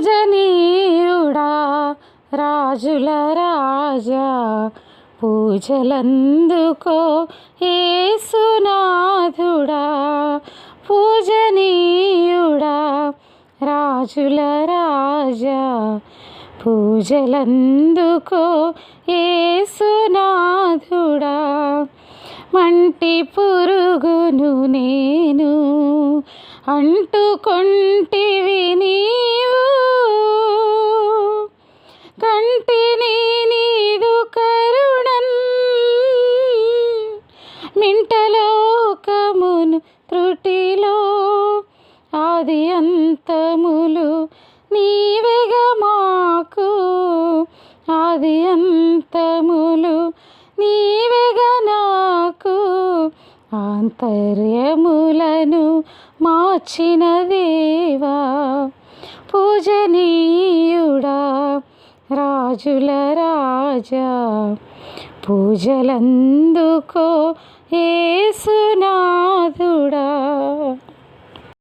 పూజనీయుడా రాజుల రాజా పూజలందుకో యేసునాథుడా. పూజనీయుడా రాజుల రాజా పూజలందుకో యేసునాథుడా. మంటి పురుగును నేను అంటుకొంటివి నీవు, కంటిని నీదు కరుణన్ మింటలోకమును త్రుటిలో ఆది అంతములు నీవెగా మాకు, ఆది అంతములు నీవెగా నాకు. ఆంతర్యములను మార్చిన దేవా పూజనీయుడా రాజుల రాజా పూజలందుకో యేసునా.